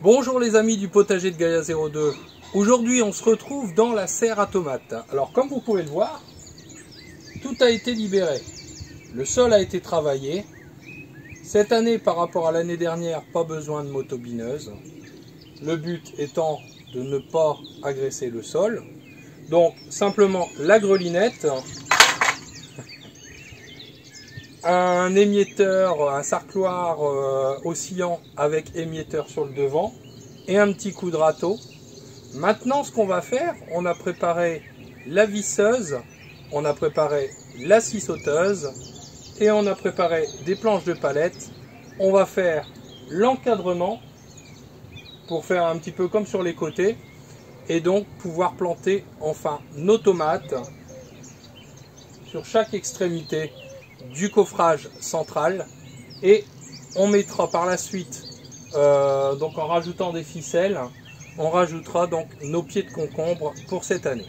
Bonjour les amis du potager de Gaïa 02. Aujourd'hui on se retrouve dans la serre à tomates. Alors comme vous pouvez le voir, tout a été libéré. Le sol a été travaillé. Cette année par rapport à l'année dernière, pas besoin de motobineuse. Le but étant de ne pas agresser le sol. Donc simplement la grelinette, un émietteur, un sarcloir oscillant avec émietteur sur le devant et un petit coup de râteau. Maintenant ce qu'on va faire, on a préparé la visseuse, on a préparé la scie sauteuse et on a préparé des planches de palette. On va faire l'encadrement pour faire un petit peu comme sur les côtés et donc pouvoir planter enfin nos tomates sur chaque extrémité du coffrage central, et on mettra par la suite donc en rajoutant des ficelles, on rajoutera donc nos pieds de concombre pour cette année.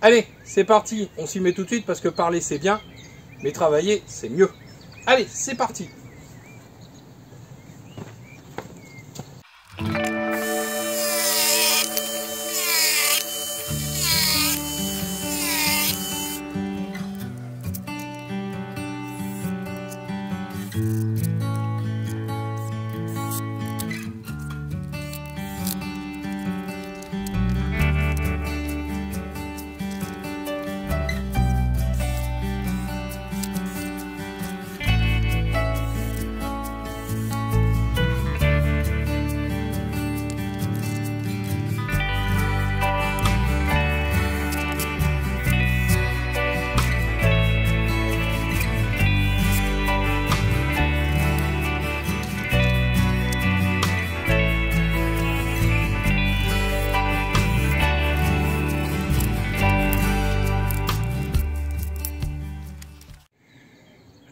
Allez, c'est parti, on s'y met tout de suite parce que parler c'est bien, mais travailler c'est mieux. Allez, c'est parti.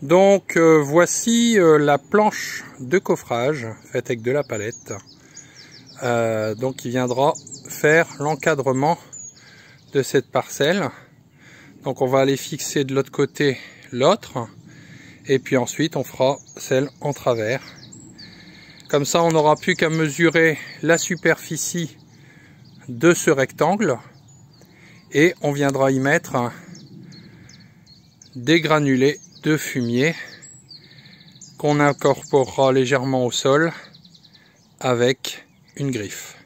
Donc voici la planche de coffrage faite avec de la palette, donc qui viendra faire l'encadrement de cette parcelle. Donc on va aller fixer de l'autre côté l'autre et puis ensuite on fera celle en travers. Comme ça on n'aura plus qu'à mesurer la superficie de ce rectangle et on viendra y mettre des granulés de fumier qu'on incorporera légèrement au sol avec une griffe.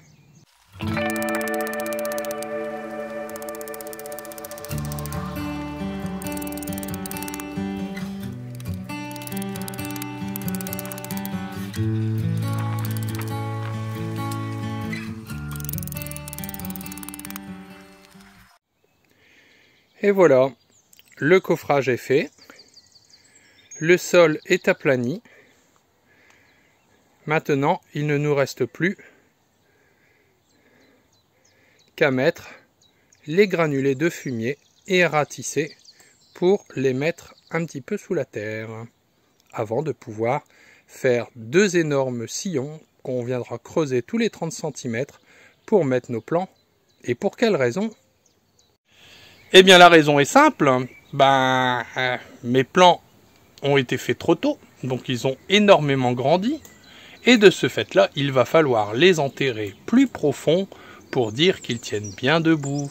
Et voilà, le coffrage est fait. Le sol est aplani. Maintenant, il ne nous reste plus qu'à mettre les granulés de fumier et à ratisser pour les mettre un petit peu sous la terre, avant de pouvoir faire deux énormes sillons qu'on viendra creuser tous les 30 cm pour mettre nos plants. Et pour quelle raison? Eh bien la raison est simple, mes plants ont été faits trop tôt, donc ils ont énormément grandi, et de ce fait là il va falloir les enterrer plus profond pour dire qu'ils tiennent bien debout.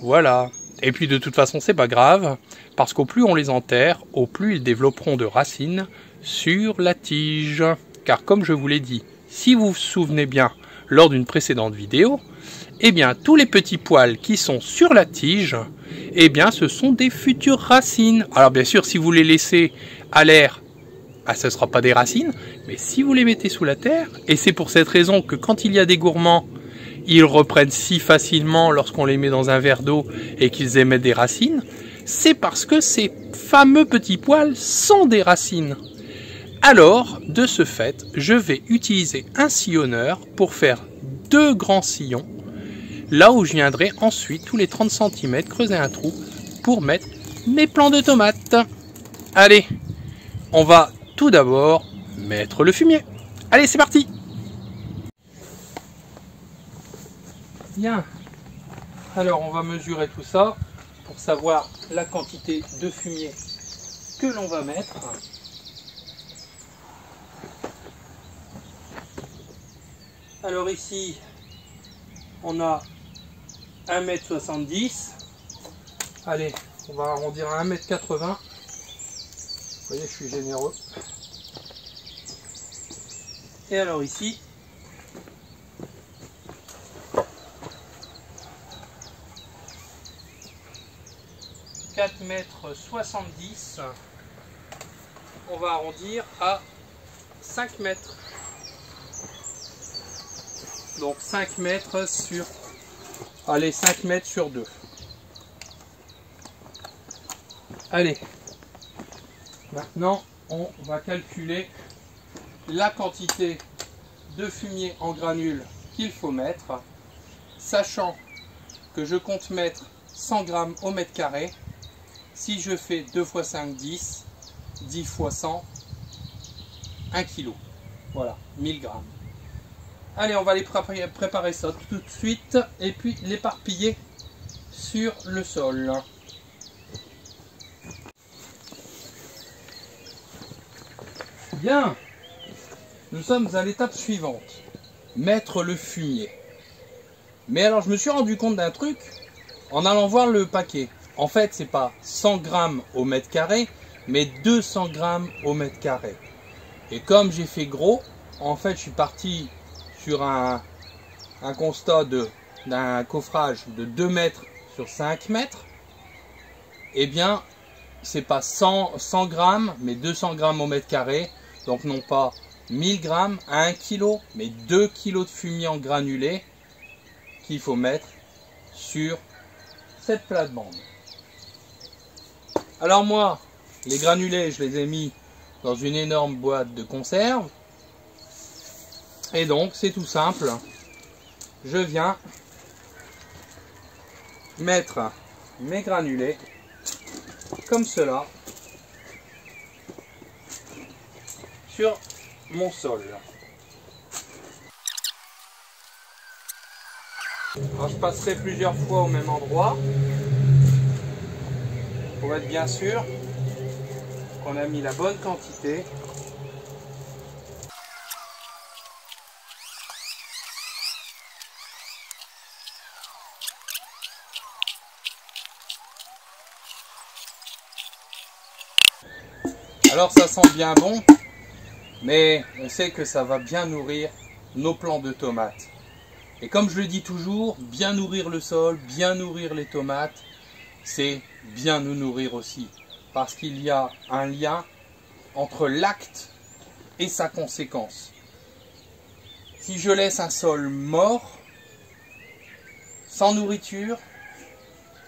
Voilà. Et puis de toute façon c'est pas grave, parce qu'au plus on les enterre, au plus ils développeront de racines sur la tige. Car comme je vous l'ai dit, si vous vous souvenez bien lors d'une précédente vidéo, eh bien tous les petits poils qui sont sur la tige, eh bien ce sont des futures racines. Alors bien sûr si vous les laissez à l'air, ce ne sera pas des racines, mais si vous les mettez sous la terre, et c'est pour cette raison que quand il y a des gourmands, ils reprennent si facilement lorsqu'on les met dans un verre d'eau et qu'ils émettent des racines, c'est parce que ces fameux petits poils sont des racines. Alors, de ce fait, je vais utiliser un sillonneur pour faire deux grands sillons, là où je viendrai ensuite, tous les 30 cm, creuser un trou pour mettre mes plants de tomates. Allez, on va tout d'abord mettre le fumier. Allez, c'est parti! Bien, alors on va mesurer tout ça pour savoir la quantité de fumier que l'on va mettre. Alors ici, on a 1,70 m. Allez, on va arrondir à 1,80 m. Vous voyez, je suis généreux. Et alors ici, « 4,70 m », on va arrondir à 5 mètres. Donc 5 mètres sur... Allez, 5 mètres sur 2. Allez. Maintenant, on va calculer la quantité de fumier en granules qu'il faut mettre, sachant que je compte mettre 100 g au mètre carré. Si je fais 2 x 5, 10, 10 x 100, 1 kg. Voilà, 1000 g. Allez, on va les préparer ça tout de suite et puis l'éparpiller sur le sol. Bien, nous sommes à l'étape suivante, mettre le fumier. Mais alors je me suis rendu compte d'un truc en allant voir le paquet. En fait, c'est pas 100 g au mètre carré, mais 200 g au mètre carré. Et comme j'ai fait gros, en fait, je suis parti sur un constat d'un coffrage de 2 mètres sur 5 mètres. Eh bien, c'est pas 100 g, mais 200 g au mètre carré. Donc non pas 1000 g à 1 kg, mais 2 kg de fumier en granulé qu'il faut mettre sur cette plate-bande. Alors moi, les granulés, je les ai mis dans une énorme boîte de conserve. Et donc, c'est tout simple. Je viens mettre mes granulés comme cela sur mon sol. Alors, je passerai plusieurs fois au même endroit pour être bien sûr qu'on a mis la bonne quantité. Alors ça sent bien bon, mais on sait que ça va bien nourrir nos plants de tomates. Et comme je le dis toujours, bien nourrir le sol, bien nourrir les tomates, c'est bien nous nourrir aussi. Parce qu'il y a un lien entre l'acte et sa conséquence. Si je laisse un sol mort, sans nourriture,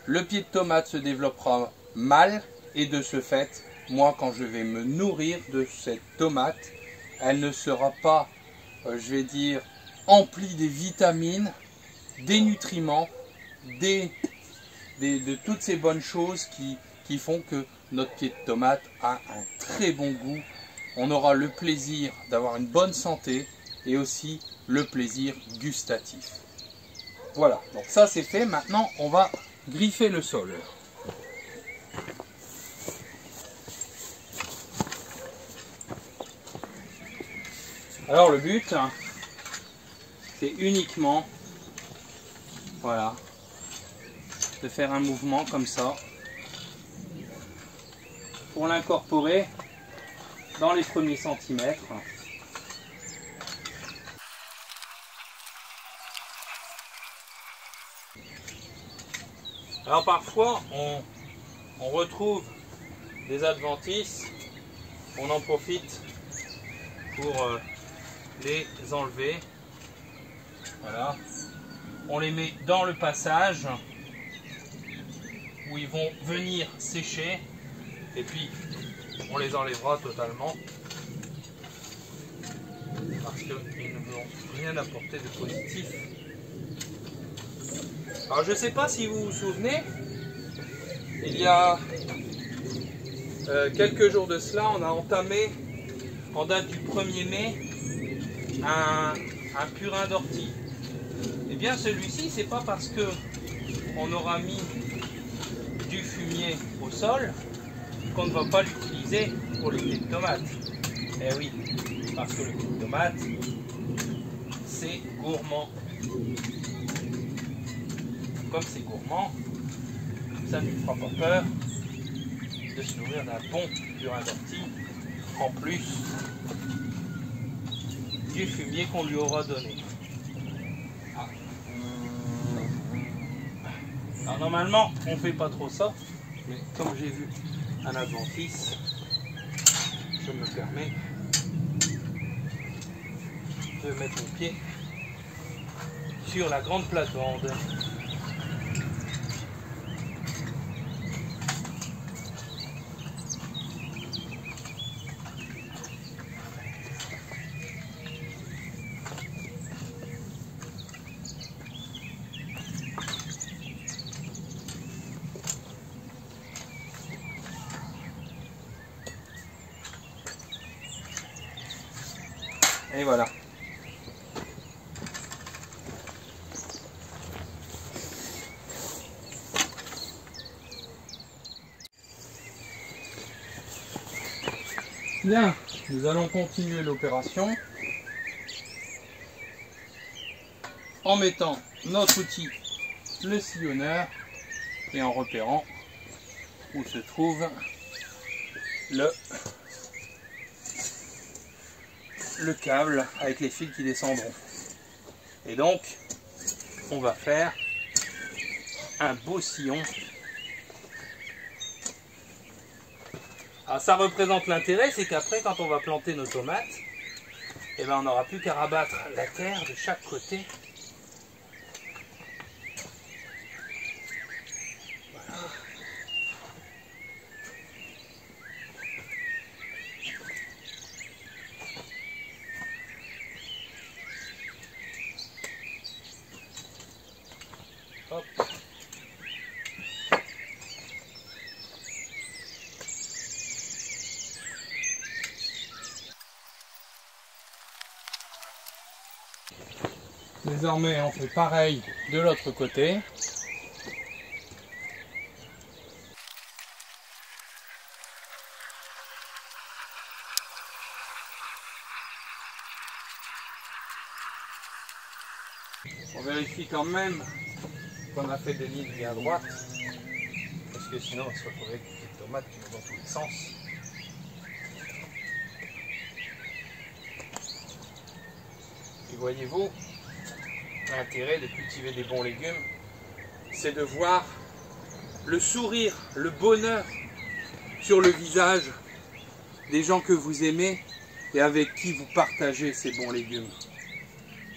le pied de tomate se développera mal et de ce fait, moi quand je vais me nourrir de cette tomate, elle ne sera pas, je vais dire, emplie des vitamines, des nutriments, de toutes ces bonnes choses qui font que notre pied de tomate a un très bon goût. On aura le plaisir d'avoir une bonne santé et aussi le plaisir gustatif. Voilà, donc ça c'est fait. Maintenant on va griffer le sol. Alors le but, c'est uniquement, voilà, de faire un mouvement comme ça pour l'incorporer dans les premiers centimètres. Alors parfois on retrouve des adventices, on en profite pour les enlever. Voilà, on les met dans le passage où ils vont venir sécher et puis on les enlèvera totalement parce qu'ils ne vont rien apporter de positif. Alors je ne sais pas si vous vous souvenez, il y a quelques jours de cela, on a entamé en date du 1er mai un purin d'ortie. Et bien celui-ci, c'est pas parce que on aura mis du fumier au sol qu'on ne va pas l'utiliser pour les pieds de tomates. Eh oui, parce que le pied de tomate, c'est gourmand. Comme c'est gourmand, ça ne lui fera pas peur de se nourrir d'un bon burin d'ortie, en plus du fumier qu'on lui aura donné. Ah. Alors normalement, on ne fait pas trop ça, mais comme j'ai vu un adventice, je me permets de mettre mon pied sur la grande plate-bande. Et voilà. Bien, nous allons continuer l'opération en mettant notre outil, le sillonneur, et en repérant où se trouve le câble avec les fils qui descendront. Et donc, on va faire un beau sillon. Alors ça représente l'intérêt, c'est qu'après, quand on va planter nos tomates, eh ben, on n'aura plus qu'à rabattre la terre de chaque côté. Voilà. Hop. Désormais, on fait pareil de l'autre côté. On vérifie quand même qu'on a fait des lignes bien droites, parce que sinon on se retrouve avec des tomates qui vont dans tous les sens. Et voyez-vous, l'intérêt de cultiver des bons légumes, c'est de voir le sourire, le bonheur sur le visage des gens que vous aimez et avec qui vous partagez ces bons légumes.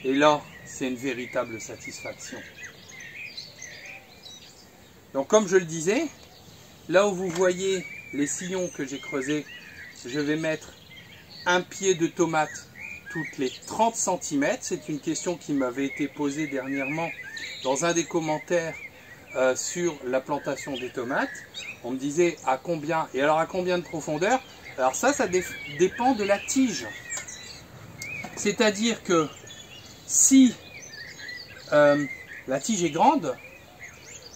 Et là, c'est une véritable satisfaction. Donc comme je le disais, là où vous voyez les sillons que j'ai creusés, je vais mettre un pied de tomate toutes les 30 cm. C'est une question qui m'avait été posée dernièrement dans un des commentaires sur la plantation des tomates. On me disait à combien, et alors à combien de profondeur? Alors ça dépend de la tige. C'est-à-dire que si la tige est grande,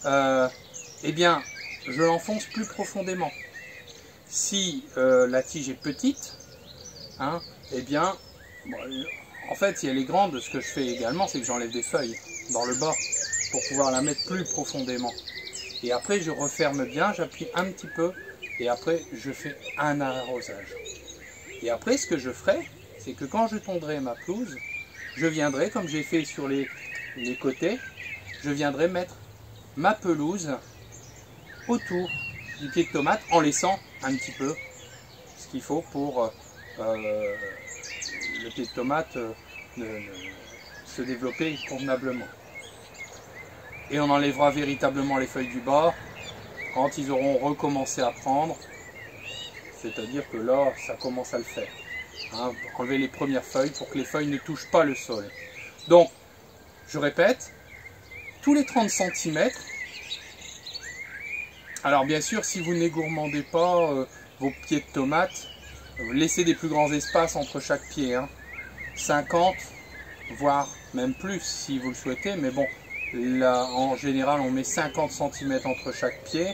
eh bien je l'enfonce plus profondément. Si la tige est petite, hein, eh bien, bon, en fait, si elle est grande, ce que je fais également, c'est que j'enlève des feuilles dans le bas pour pouvoir la mettre plus profondément. Et après, je referme bien, j'appuie un petit peu, et après, je fais un arrosage. Et après, ce que je ferai, c'est que quand je tondrai ma pelouse, je viendrai, comme j'ai fait sur les côtés, je viendrai mettre ma pelouse autour du pied de tomate en laissant un petit peu ce qu'il faut pour le pied de tomate se développer convenablement. Et on enlèvera véritablement les feuilles du bas quand ils auront recommencé à prendre, c'est-à-dire que là ça commence à le faire, hein, enlever les premières feuilles pour que les feuilles ne touchent pas le sol. Donc je répète, tous les 30 cm. Alors bien sûr, si vous n'égourmandez pas vos pieds de tomates, laissez des plus grands espaces entre chaque pied, hein. 50, voire même plus si vous le souhaitez, mais bon, là en général on met 50 cm entre chaque pied.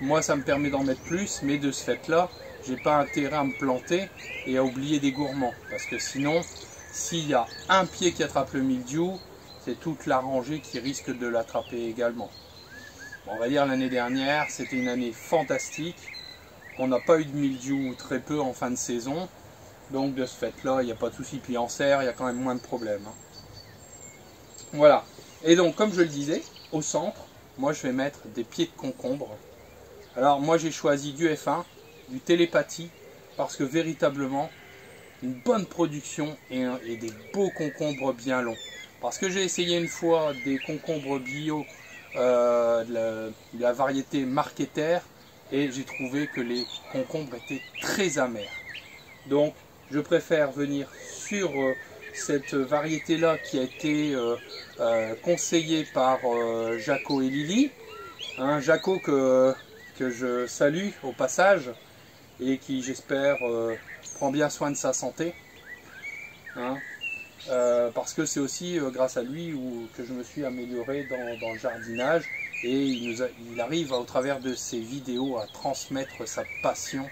Moi ça me permet d'en mettre plus, mais de ce fait là, j'ai pas intérêt à me planter et à oublier des gourmands, parce que sinon s'il y a un pied qui attrape le mildiou, c'est toute la rangée qui risque de l'attraper également. Bon, on va dire l'année dernière, c'était une année fantastique. On n'a pas eu de mildiou ou très peu en fin de saison. Donc de ce fait-là, il n'y a pas de souci. Puis en serre, il y a quand même moins de problèmes. Voilà. Et donc, comme je le disais, au centre, moi je vais mettre des pieds de concombre. Alors moi j'ai choisi du F1, du télépathie, parce que véritablement, une bonne production et des beaux concombres bien longs. Parce que j'ai essayé une fois des concombres bio de la variété Marqueter et j'ai trouvé que les concombres étaient très amers. Donc je préfère venir sur cette variété là qui a été conseillée par Jaco et Lily. Jaco que je salue au passage et qui j'espère prend bien soin de sa santé. Parce que c'est aussi grâce à lui que je me suis amélioré dans le jardinage et il arrive au travers de ses vidéos à transmettre sa passion,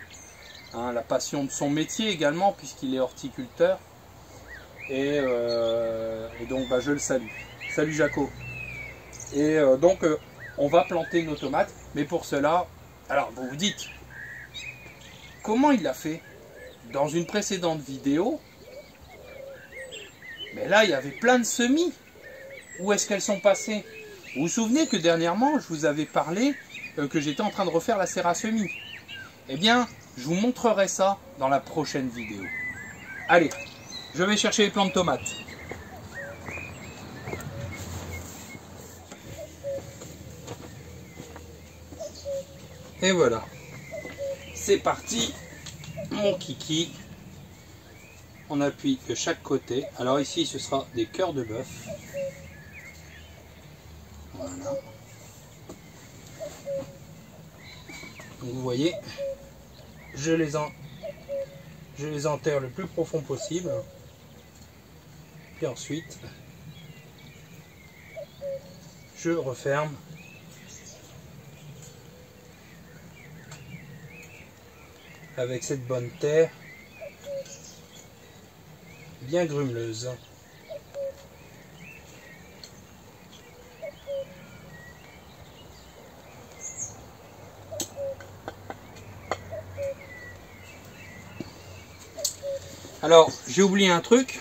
la passion de son métier également puisqu'il est horticulteur et donc je le salue. Salut Jaco. Et donc on va planter nos tomates, mais pour cela, alors vous vous dites, comment il l'a fait? Dans une précédente vidéo, mais là, il y avait plein de semis. Où est-ce qu'elles sont passées? Vous vous souvenez que dernièrement, je vous avais parlé que j'étais en train de refaire la serre à semis. Eh bien, je vous montrerai ça dans la prochaine vidéo. Allez, je vais chercher les plants de tomates. Et voilà. C'est parti, mon kiki. On appuie de chaque côté. Alors ici, ce sera des cœurs de bœuf. Voilà. Donc vous voyez, je les enterre le plus profond possible. Puis ensuite, je referme. Avec cette bonne terre bien grumeleuse. Alors, j'ai oublié un truc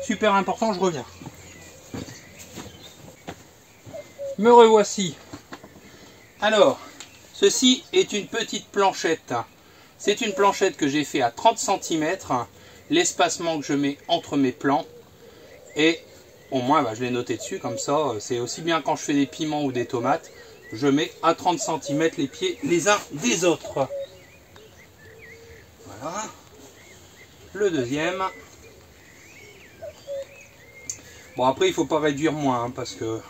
super important, je reviens. Me revoici. Alors, ceci est une petite planchette. C'est une planchette que j'ai fait à 30 cm. L'espacement que je mets entre mes plants et au moins je l'ai noté dessus comme ça c'est aussi bien quand je fais des piments ou des tomates, je mets à 30 cm les pieds les uns des autres. Voilà le deuxième. Bon, après il faut pas réduire moins parce que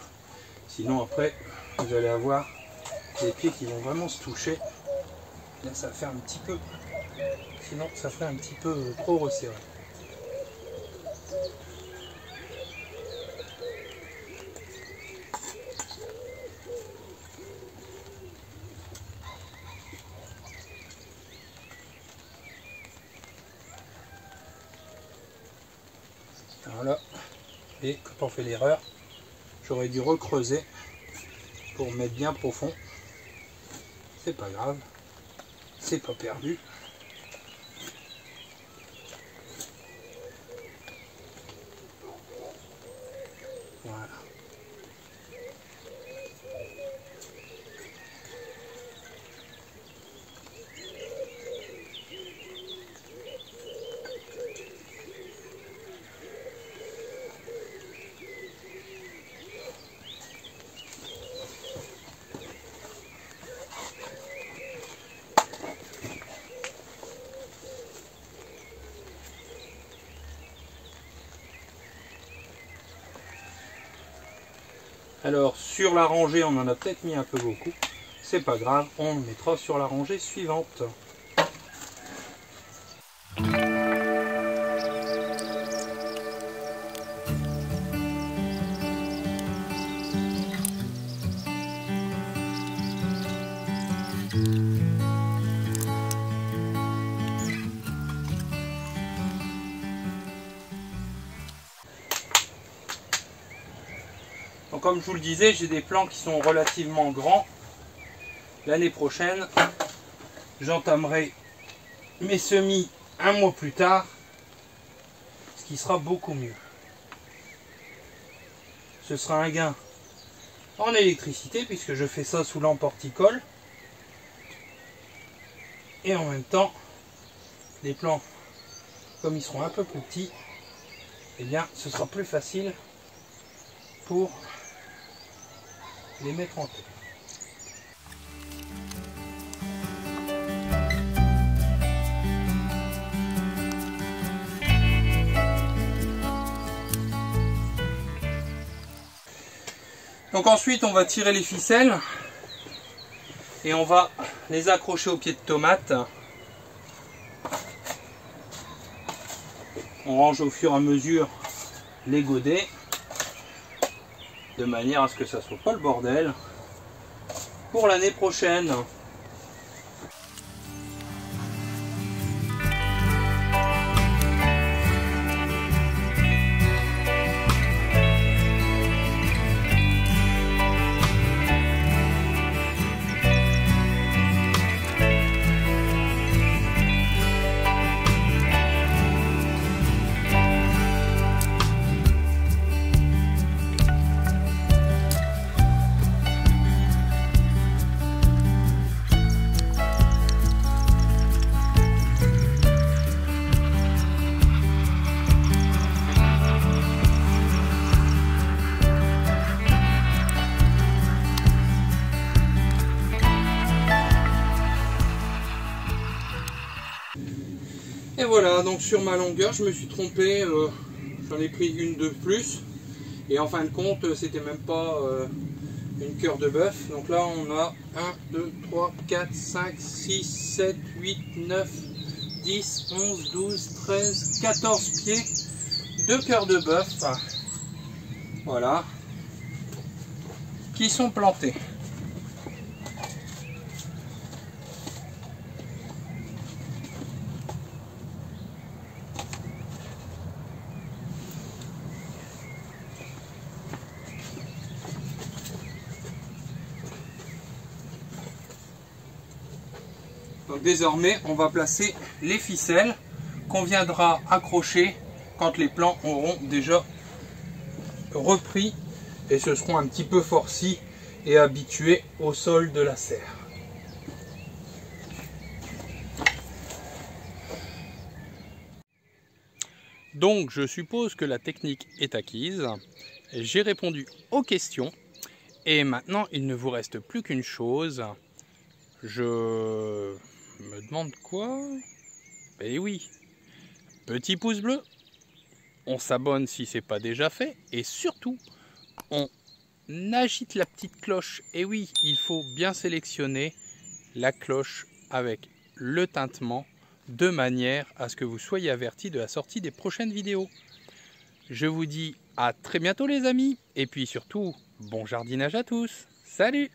sinon après vous allez avoir des pieds qui vont vraiment se toucher. Là ça va faire un petit peu, sinon ça ferait un petit peu trop resserré. Voilà. Et quand on fait l'erreur, j'aurais dû recreuser pour mettre bien profond. C'est pas grave, c'est pas perdu. Voilà. Alors sur la rangée on en a peut-être mis un peu beaucoup, c'est pas grave, on le mettra sur la rangée suivante. Donc comme je vous le disais, j'ai des plants qui sont relativement grands. L'année prochaine, j'entamerai mes semis un mois plus tard, ce qui sera beaucoup mieux. Ce sera un gain en électricité puisque je fais ça sous lampe horticole. Et en même temps, les plants, comme ils seront un peu plus petits, eh bien ce sera plus facile pour les mettre en terre. Donc ensuite on va tirer les ficelles et on va les accrocher au pied de tomate. On range au fur et à mesure les godets de manière à ce que ça soit pas le bordel pour l'année prochaine. Et voilà, donc sur ma longueur, je me suis trompé, j'en ai pris une de plus. Et en fin de compte, c'était même pas une cœur de bœuf. Donc là, on a 1, 2, 3, 4, 5, 6, 7, 8, 9, 10, 11, 12, 13, 14 pieds de cœur de bœuf. Voilà. Qui sont plantés. Donc désormais, on va placer les ficelles qu'on viendra accrocher quand les plants auront déjà repris et se seront un petit peu forcis et habitués au sol de la serre. Donc je suppose que la technique est acquise. J'ai répondu aux questions et maintenant il ne vous reste plus qu'une chose. Je me demande quoi? Eh oui, petit pouce bleu, on s'abonne si ce n'est pas déjà fait et surtout on agite la petite cloche. Et oui, il faut bien sélectionner la cloche avec le tintement de manière à ce que vous soyez avertis de la sortie des prochaines vidéos. Je vous dis à très bientôt les amis et puis surtout bon jardinage à tous. Salut!